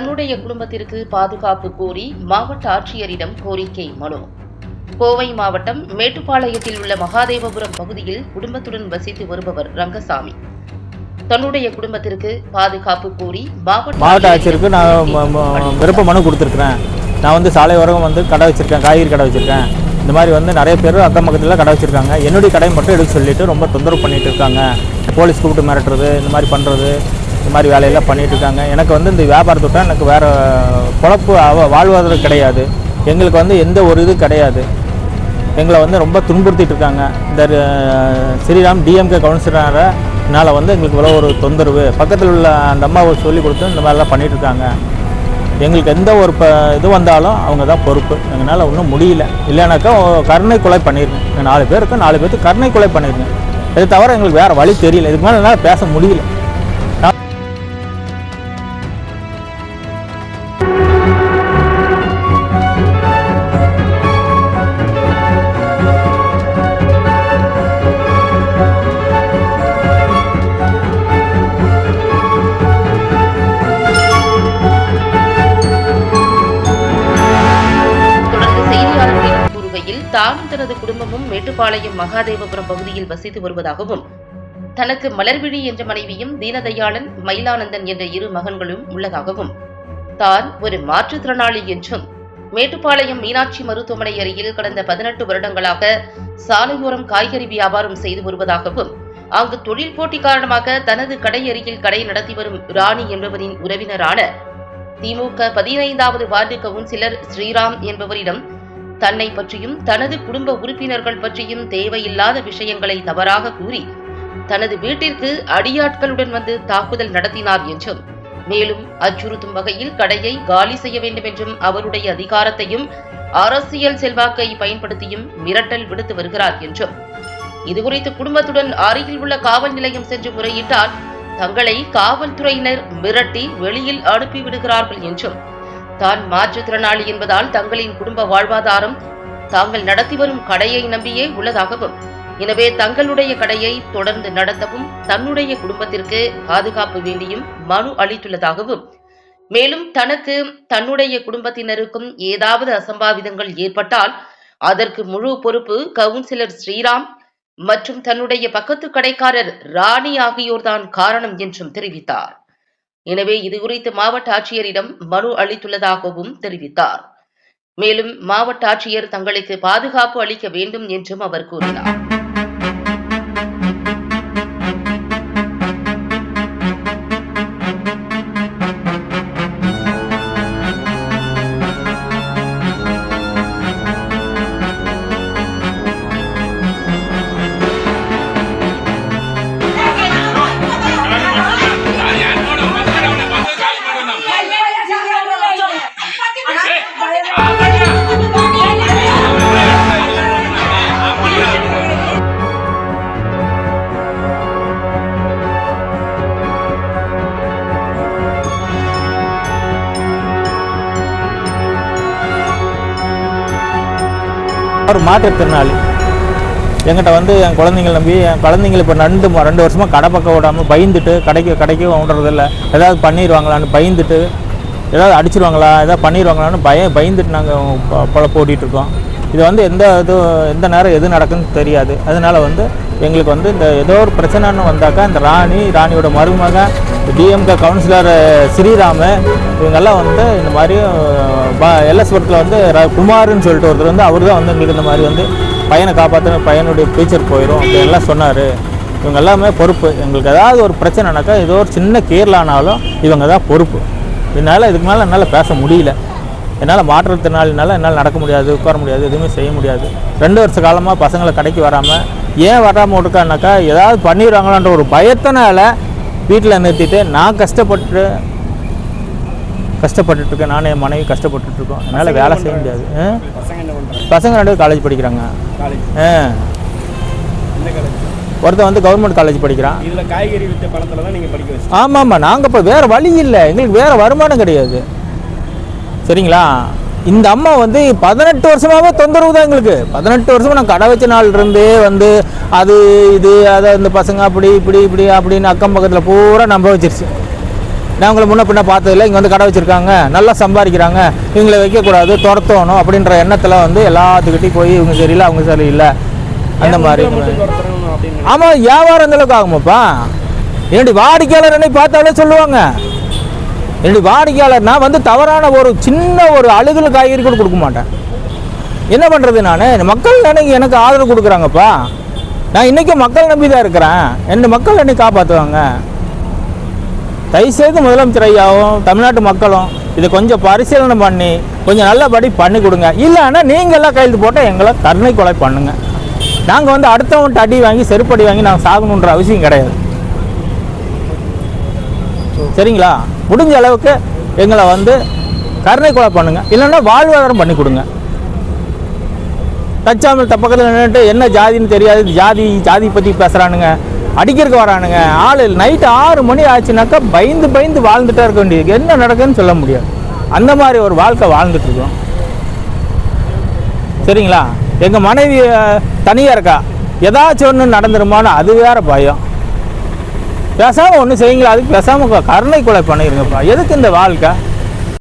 தன்னுடைய குடும்பத்திற்கு பாதுகாப்பு கோரி மாவட்ட ஆட்சியரிடம் கோரிக்கை மனு. கோவை மாவட்டம் மேட்டுப்பாளையத்தில் உள்ள மகாதேவபுரம் பகுதியில் குடும்பத்துடன் வசித்து வருபவர் ரங்கசாமி. தன்னுடைய குடும்பத்திற்கு பாதுகாப்பு கோரி மாவட்ட ஆட்சியருக்கு நான் விருப்ப மனு கொடுத்துருக்குறேன். நான் சாலை ஓரம் கடை வச்சிருக்கேன், காய்கறி கடை வச்சிருக்கேன். இந்த மாதிரி நிறைய பேர் அக்கம் பக்கத்தில் கடை வச்சுருக்காங்க. என்னுடைய கடை மட்டும் எடுக்க சொல்லிட்டு ரொம்ப தொந்தரவு பண்ணிட்டு இருக்காங்க. போலீஸ் கூப்பிட்டு மிரட்டுறது, இந்த மாதிரி பண்ணுறது, இந்த மாதிரி வேலையெல்லாம் பண்ணிகிட்டு இருக்காங்க. எனக்கு இந்த வியாபாரத்தோட எனக்கு வேறு பொழப்பு வாழ்வாதாரம் கிடையாது. எங்களுக்கு எந்த ஒரு இது கிடையாது. எங்களை ரொம்ப துன்புறுத்திட்டு இருக்காங்க. இந்த ஸ்ரீராம் டிஎம்கே கவுன்சிலரால் எங்களுக்கு இவ்வளோ ஒரு தொந்தரவு. பக்கத்தில் உள்ள அந்த அம்மாவை சொல்லி கொடுத்து இந்த மாதிரிலாம் பண்ணிகிட்டு இருக்காங்க. எங்களுக்கு எந்த ஒரு இது வந்தாலும் அவங்க தான் பொறுப்பு. எங்களால் ஒன்றும் முடியல. இல்லைனாக்கா கருணை கொலை பண்ணியிருக்கேன். 4 பேருக்கு கருணை கொலை பண்ணியிருக்கேன். இது தவிர எங்களுக்கு வேறு வழி தெரியல. இதுக்கு மேலே என்னால் பேச முடியல. தானும் தனது குடும்பமும் மேட்டுப்பாளையம் மகாதேவபுரம் பகுதியில் வசித்து வருவதாகவும், தனக்கு மலர்விழி என்ற மனைவியும் தீனதயாளன் மயிலானந்தன் என்ற 2 மகன்களும் உள்ளதாகவும், தான் ஒரு மாற்றுத்திறனாளி என்றும், மேட்டுப்பாளையம் மீனாட்சி மருத்துவமனை அருகில் கடந்த 18 வருடங்களாக சாலையோரம் காய்கறி வியாபாரம் செய்து வருவதாகவும், அங்கு தொழில் போட்டி காரணமாக தனது கடை அருகில் கடை நடத்தி வரும் ராணி என்பவரின் உறவினரான திமுக 15வது வார்டு கவுன்சிலர் ஸ்ரீராம் என்பவரிடம் தன்னை பற்றியும் தனது குடும்ப உறுப்பினர்கள் பற்றியும் தேவையில்லாத விஷயங்களை தவறாக கூறி தனது வீட்டிற்கு அடியாட்களுடன் தாக்குதல் நடத்தினார் என்றும், மேலும் அச்சுறுத்தும் வகையில் கடையை காலி செய்ய வேண்டும் என்றும் அவருடைய அதிகாரத்தையும் அரசியல் செல்வாக்கை பயன்படுத்தியும் மிரட்டல் விடுத்து வருகிறார் என்றும், இதுகுறித்து குடும்பத்துடன் அருகில் உள்ள காவல் நிலையம் சென்று முறையிட்டால் தங்களை காவல்துறையினர் மிரட்டி வெளியில் அனுப்பிவிடுகிறார்கள் என்றும், தான் மாற்றுத்திறனாளி என்பதால் தங்களின் குடும்ப வாழ்வாதாரம் தாங்கள் நடத்தி வரும் கடையை நம்பியே உள்ளதாகவும், எனவே தங்களுடைய கடையை தொடர்ந்து நடத்தவும் தன்னுடைய குடும்பத்திற்கு பாதுகாப்பு வேண்டியும் மனு அளித்துள்ளதாகவும், மேலும் தனக்கு தன்னுடைய குடும்பத்தினருக்கும் ஏதாவது அசம்பாவிதங்கள் ஏற்பட்டால் அதற்கு முழு பொறுப்பு கவுன்சிலர் ஸ்ரீராம் மற்றும் தன்னுடைய பக்கத்து கடைக்காரர் ராணி ஆகியோர்தான் காரணம் என்றும் தெரிவித்தார். எனவே இதுகுறித்து மாவட்ட ஆட்சியரிடம் மனு அளித்துள்ளதாகவும் தெரிவித்தார். மேலும் மாவட்ட ஆட்சியர் தங்களுக்கு பாதுகாப்பு அளிக்க வேண்டும் என்றும் அவர் கூறினார். ஒரு மாற்றுத்திறனாளி என்கிட்ட என் குழந்தைங்களை நம்பி என் குழந்தைங்களை இப்போ 2 வருஷமாக கடை பக்கம் விடாமல் பயந்துட்டு கடைக்கு விடுறதில்ல. ஏதாவது பண்ணிடுவாங்களான்னு பயந்துட்டு, ஏதாவது அடிச்சிருவாங்களா, ஏதாவது பண்ணிடுவாங்களான்னு பயந்துட்டு நாங்கள் பொழப்பு ஓட்டிகிட்ருக்கோம். இது எந்த நேரம் எது நடக்குன்னு தெரியாது. அதனால் எங்களுக்கு இந்த ஏதோ ஒரு பிரச்சனைன்னு வந்தாக்கா இந்த ராணியோட மருமக டிஎம்கே கவுன்சிலர் ஸ்ரீராமு இவங்கெல்லாம் இந்த மாதிரி எல்எஸ்புரத்தில் குமார்னு சொல்லிட்டு ஒருத்தர் அவர் தான் எங்களுக்கு இந்த மாதிரி பையனை காப்பாற்றின பையனுடைய ஃபியூச்சர் போயிடும் அப்படின்லாம் சொன்னார். இவங்க எல்லாமே பொறுப்பு. எங்களுக்கு ஏதாவது ஒரு பிரச்சனைனாக்கா ஏதோ ஒரு சின்ன கேரளானாலும் இவங்க தான் பொறுப்பு. இதனால் இதுக்கு மேலே என்னால் பேச முடியல. என்னால் மாற்றுத்திறனாளினால என்னால் நடக்க முடியாது, உட்கார முடியாது, எதுவுமே செய்ய முடியாது. 2 வருஷ காலமாக பசங்களை கடைக்கு வராமல் ஏன் வராமல் விட்டுக்கானாக்கா ஏதாவது பண்ணிடுவாங்களான்ற ஒரு பயத்தினால வீட்டில் நிறுத்திட்டு நான் கஷ்டப்பட்டுருக்கேன். நானே என் மனைவி கஷ்டப்பட்டுருக்கோம். என்னால் வேலை செய்ய முடியாது. பசங்க 2 காலேஜ் படிக்கிறாங்க. ஒருத்தன் கவர்மெண்ட் காலேஜ் படிக்கிறான். இதில் காய்கறி விற்ற பணத்தில் தான் நீங்கள் படிக்க வச்சு? ஆமாம். நாங்கள் இப்போ வேறு வழி இல்லை, எங்களுக்கு வேறு வருமானம் கிடையாது. சரிங்களா? இந்த அம்மா 18 வருஷமாகவே தொந்தரவு தான் எங்களுக்கு. 18 வருஷமாக நான் கடை வச்ச நாள்லேருந்தே அது இது அதை இந்த பசங்க அப்படி இப்படி அப்படின்னு அக்கம் பக்கத்தில் பூரா நம்ப வச்சிருச்சு. நான் உங்களை முன்ன பின்ன பார்த்ததில்ல, இங்கே வந்து கடை வச்சுருக்காங்க, நல்லா சம்பாதிக்கிறாங்க, இவங்களை வைக்கக்கூடாது, துரத்தணும் அப்படின்ற எண்ணத்தில் வந்து எல்லாத்துக்கிட்டையும் போய் இவங்க சரியில்லை அவங்க சரியில்லை அந்த மாதிரி. ஆமாம், வியாபாரம் அந்த அளவுக்கு ஆகுமாப்பா? என்னுடைய வாடிக்கையாளர் என்னை பார்த்தாலே சொல்லுவாங்க. என்னுடைய வாடிக்கையாளர் நான் வந்து தவறான ஒரு சின்ன ஒரு அழுகல் காய்கறி கூட கொடுக்க மாட்டேன். என்ன பண்ணுறது, நான் மக்கள் எனக்கு ஆதரவு கொடுக்குறாங்கப்பா. நான் இன்றைக்கும் மக்கள் நம்பி தான் இருக்கிறேன். என் மக்கள் என்னை காப்பாற்றுவாங்க. தயவுசெய்து முதலமைச்சர் ஐயாவும் தமிழ்நாட்டு மக்களும் இதை கொஞ்சம் பரிசீலனை பண்ணி கொஞ்சம் நல்லபடி பண்ணி கொடுங்க. இல்லைன்னா நீங்கள் எல்லாம் கையெழுத்து போட்டால் எங்களை கருணை கொலை பண்ணுங்க. நாங்கள் வந்து அடுத்தவன்ட்டு அடி வாங்கி செருப்படி வாங்கி நாங்கள் சாகணுன்ற அவசியம் கிடையாது. சரிங்களா? முடிஞ்ச அளவுக்கு எங்களை வந்து கருணை கொலை பண்ணுங்க, இல்லைன்னா வாழ்வாதாரம் பண்ணி கொடுங்க. தச்சாமல் பக்கத்தில் நின்றுட்டு என்ன ஜாதின்னு தெரியாது, ஜாதி பற்றி பேசுகிறானுங்க, அடிக்கிறதுக்கு வரானுங்க. ஆள் நைட்டு 6 மணி ஆச்சுனாக்கா பயந்து வாழ்ந்துட்டே இருக்க வேண்டியது. என்ன நடக்குதுன்னு சொல்ல முடியாது. அந்த மாதிரி ஒரு வாழ்க்கை வாழ்ந்துட்டுருக்கோம். சரிங்களா? எங்கள் மனைவி தனியாக இருக்கா, ஏதாச்சும் ஒன்று நடந்துருமான்னு அது வேறு பயம். பேசாமல் ஒன்று செய்யுங்களா, அதுக்கு பேசாமல் கருணை கொலை பண்ணிடுங்கப்பா. எதுக்கு இந்த வாழ்க்கை?